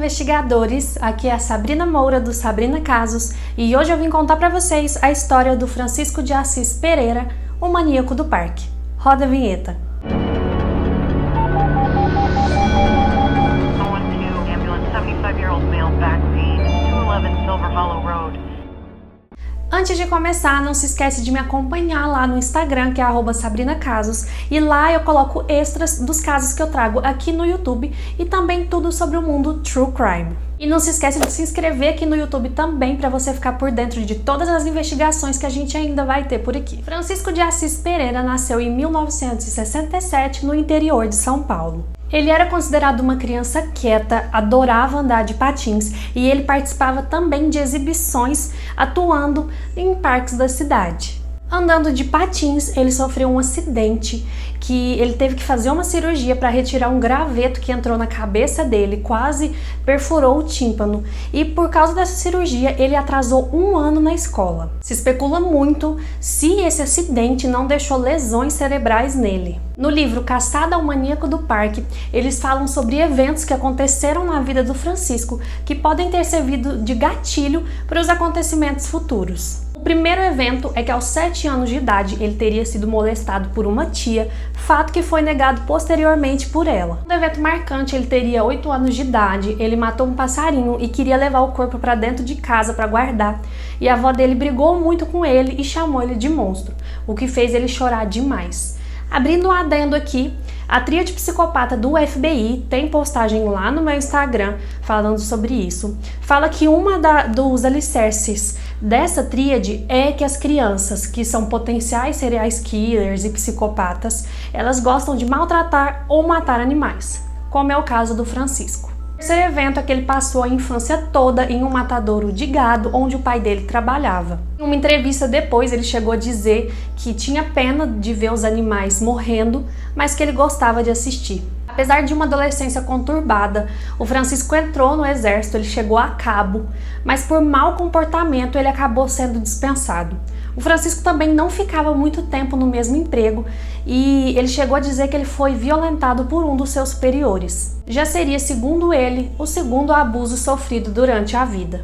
investigadores! Aqui é a Sabrina Moura do Sabrina Casos e hoje eu vim contar pra vocês a história do Francisco de Assis Pereira, o maníaco do parque. Roda a vinheta. Antes de começar, não se esquece de me acompanhar lá no Instagram, que é @SabrinaCasos, e lá eu coloco extras dos casos que eu trago aqui no YouTube e também tudo sobre o mundo True Crime. E não se esquece de se inscrever aqui no YouTube também para você ficar por dentro de todas as investigações que a gente ainda vai ter por aqui. Francisco de Assis Pereira nasceu em 1967 no interior de São Paulo. Ele era considerado uma criança quieta, adorava andar de patins e ele participava também de exibições atuando em parques da cidade. Andando de patins, ele sofreu um acidente que ele teve que fazer uma cirurgia para retirar um graveto que entrou na cabeça dele, quase perfurou o tímpano. E por causa dessa cirurgia, ele atrasou 1 ano na escola. Se especula muito se esse acidente não deixou lesões cerebrais nele. No livro Caçada ao Maníaco do Parque, eles falam sobre eventos que aconteceram na vida do Francisco que podem ter servido de gatilho para os acontecimentos futuros. O primeiro evento é que aos 7 anos de idade ele teria sido molestado por uma tia, fato que foi negado posteriormente por ela. No evento marcante, ele teria 8 anos de idade, ele matou um passarinho e queria levar o corpo para dentro de casa para guardar, e a avó dele brigou muito com ele e chamou ele de monstro, o que fez ele chorar demais. Abrindo um adendo aqui, a tríade psicopata do FBI tem postagem lá no meu Instagram falando sobre isso. Fala que dos alicerces dessa tríade é que as crianças que são potenciais serial killers e psicopatas, elas gostam de maltratar ou matar animais, como é o caso do Francisco. O terceiro evento é que ele passou a infância toda em um matadouro de gado onde o pai dele trabalhava. Em uma entrevista depois, ele chegou a dizer que tinha pena de ver os animais morrendo, mas que ele gostava de assistir. Apesar de uma adolescência conturbada, o Francisco entrou no exército, ele chegou a cabo, mas por mau comportamento ele acabou sendo dispensado. O Francisco também não ficava muito tempo no mesmo emprego e ele chegou a dizer que ele foi violentado por um dos seus superiores. Já seria, segundo ele, o segundo abuso sofrido durante a vida.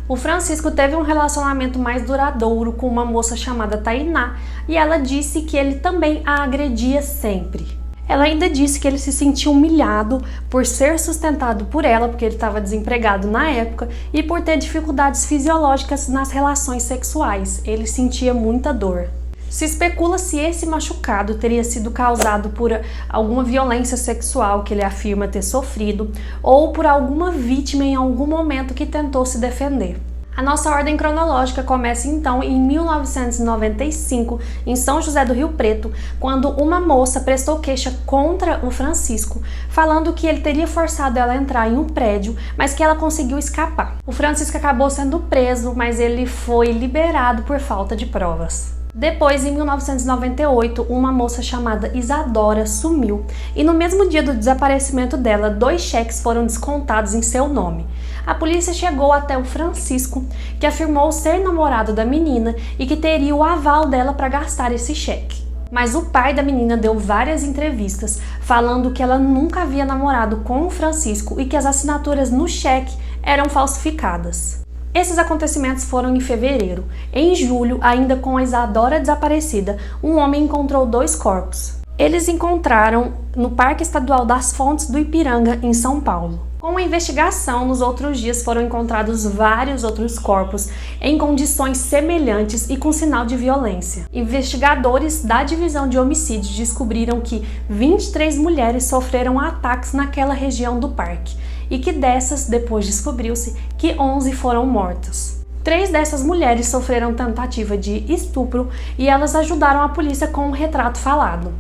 O Francisco teve um relacionamento mais duradouro com uma moça chamada Tainá e ela disse que ele também a agredia sempre. Ela ainda disse que ele se sentia humilhado por ser sustentado por ela, porque ele estava desempregado na época, e por ter dificuldades fisiológicas nas relações sexuais. Ele sentia muita dor. Se especula se esse machucado teria sido causado por alguma violência sexual que ele afirma ter sofrido, ou por alguma vítima em algum momento que tentou se defender. A nossa ordem cronológica começa então em 1995, em São José do Rio Preto, quando uma moça prestou queixa contra o Francisco, falando que ele teria forçado ela a entrar em um prédio, mas que ela conseguiu escapar. O Francisco acabou sendo preso, mas ele foi liberado por falta de provas. Depois, em 1998, uma moça chamada Isadora sumiu e no mesmo dia do desaparecimento dela, 2 cheques foram descontados em seu nome. A polícia chegou até o Francisco, que afirmou ser namorado da menina e que teria o aval dela para gastar esse cheque. Mas o pai da menina deu várias entrevistas falando que ela nunca havia namorado com o Francisco e que as assinaturas no cheque eram falsificadas. Esses acontecimentos foram em fevereiro. Em julho, ainda com a Isadora desaparecida, um homem encontrou 2 corpos. Eles encontraram no Parque Estadual das Fontes do Ipiranga, em São Paulo. Com a investigação, nos outros dias foram encontrados vários outros corpos em condições semelhantes e com sinal de violência. Investigadores da Divisão de Homicídios descobriram que 23 mulheres sofreram ataques naquela região do parque e que dessas, depois descobriu-se que 11 foram mortas. 3 dessas mulheres sofreram tentativa de estupro e elas ajudaram a polícia com um retrato falado.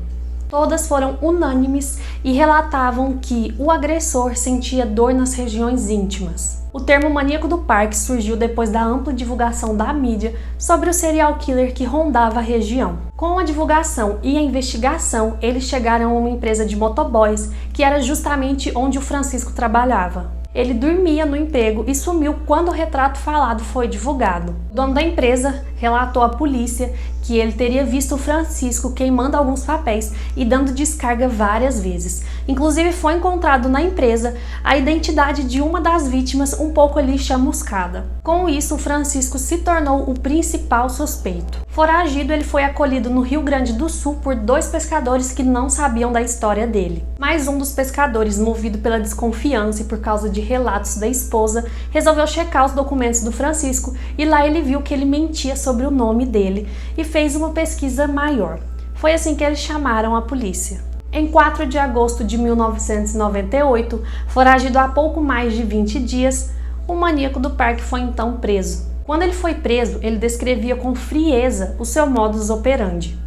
Todas foram unânimes e relatavam que o agressor sentia dor nas regiões íntimas. O termo maníaco do parque surgiu depois da ampla divulgação da mídia sobre o serial killer que rondava a região. Com a divulgação e a investigação, eles chegaram a uma empresa de motoboys, que era justamente onde o Francisco trabalhava. Ele dormia no emprego e sumiu quando o retrato falado foi divulgado. O dono da empresa relatou à polícia que ele teria visto o Francisco queimando alguns papéis e dando descarga várias vezes. Inclusive foi encontrado na empresa a identidade de uma das vítimas um pouco ali chamuscada. Com isso, o Francisco se tornou o principal suspeito. Foragido, ele foi acolhido no Rio Grande do Sul por 2 pescadores que não sabiam da história dele. Mas um dos pescadores, movido pela desconfiança e por causa de relatos da esposa, resolveu checar os documentos do Francisco e lá ele viu que ele mentia sobre o nome dele e fez uma pesquisa maior. Foi assim que eles chamaram a polícia. Em 4 de agosto de 1998, foragido há pouco mais de 20 dias, o maníaco do parque foi então preso. Quando ele foi preso, ele descrevia com frieza o seu modus operandi.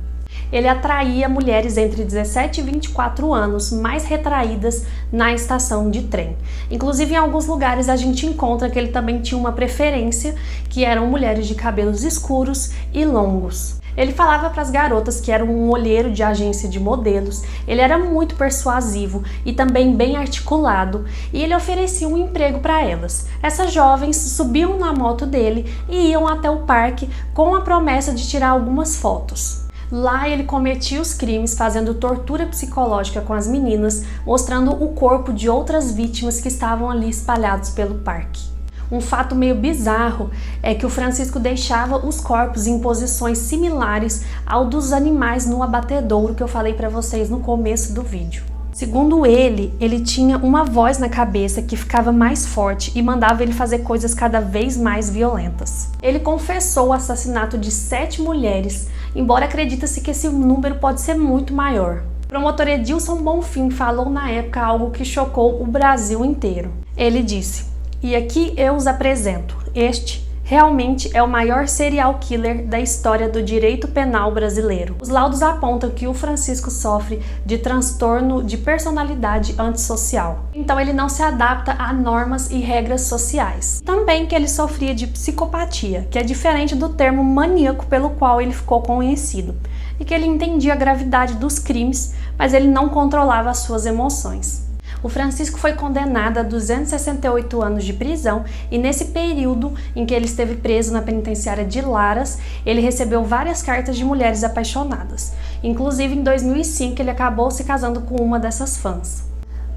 Ele atraía mulheres entre 17 e 24 anos, mais retraídas, na estação de trem. Inclusive, em alguns lugares a gente encontra que ele também tinha uma preferência, que eram mulheres de cabelos escuros e longos. Ele falava para as garotas que era um olheiro de agência de modelos, ele era muito persuasivo e também bem articulado, e ele oferecia um emprego para elas. Essas jovens subiam na moto dele e iam até o parque com a promessa de tirar algumas fotos. Lá ele cometia os crimes fazendo tortura psicológica com as meninas, mostrando o corpo de outras vítimas que estavam ali espalhados pelo parque. Um fato meio bizarro é que o Francisco deixava os corpos em posições similares ao dos animais no abatedouro que eu falei para vocês no começo do vídeo. Segundo ele tinha uma voz na cabeça que ficava mais forte e mandava ele fazer coisas cada vez mais violentas. Ele confessou o assassinato de 7 mulheres, embora acredita-se que esse número pode ser muito maior. O promotor Edilson Bonfim falou na época algo que chocou o Brasil inteiro. Ele disse: "E aqui eu os apresento. Este realmente é o maior serial killer da história do direito penal brasileiro." Os laudos apontam que o Francisco sofre de transtorno de personalidade antissocial. Então ele não se adapta a normas e regras sociais. Também que ele sofria de psicopatia, que é diferente do termo maníaco pelo qual ele ficou conhecido. E que ele entendia a gravidade dos crimes, mas ele não controlava as suas emoções. O Francisco foi condenado a 268 anos de prisão e nesse período em que ele esteve preso na penitenciária de Laras, ele recebeu várias cartas de mulheres apaixonadas. Inclusive, em 2005, ele acabou se casando com uma dessas fãs.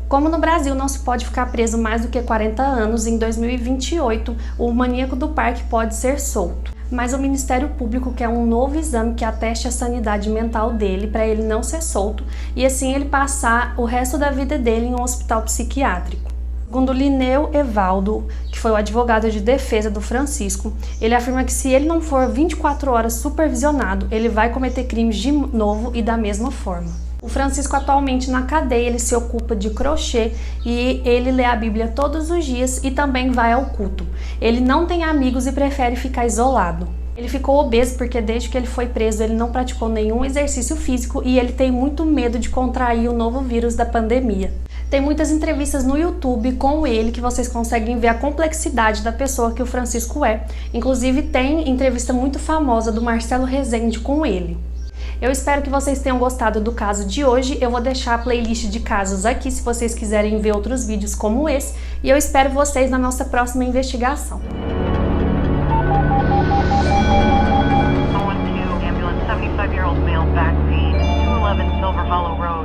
Como no Brasil não se pode ficar preso mais do que 40 anos, em 2028 o maníaco do parque pode ser solto. Mas o Ministério Público quer um novo exame que ateste a sanidade mental dele para ele não ser solto e assim ele passar o resto da vida dele em um hospital psiquiátrico. Segundo Linneu Evaldo, que foi o advogado de defesa do Francisco, ele afirma que se ele não for 24 horas supervisionado, ele vai cometer crimes de novo e da mesma forma. O Francisco atualmente na cadeia, ele se ocupa de crochê e ele lê a Bíblia todos os dias e também vai ao culto. Ele não tem amigos e prefere ficar isolado. Ele ficou obeso porque desde que ele foi preso ele não praticou nenhum exercício físico e ele tem muito medo de contrair o novo vírus da pandemia. Tem muitas entrevistas no YouTube com ele que vocês conseguem ver a complexidade da pessoa que o Francisco é. Inclusive tem entrevista muito famosa do Marcelo Rezende com ele. Eu espero que vocês tenham gostado do caso de hoje. Eu vou deixar a playlist de casos aqui se vocês quiserem ver outros vídeos como esse. E eu espero vocês na nossa próxima investigação. 75-year-old male back scene, 211 Silver Hollow Road.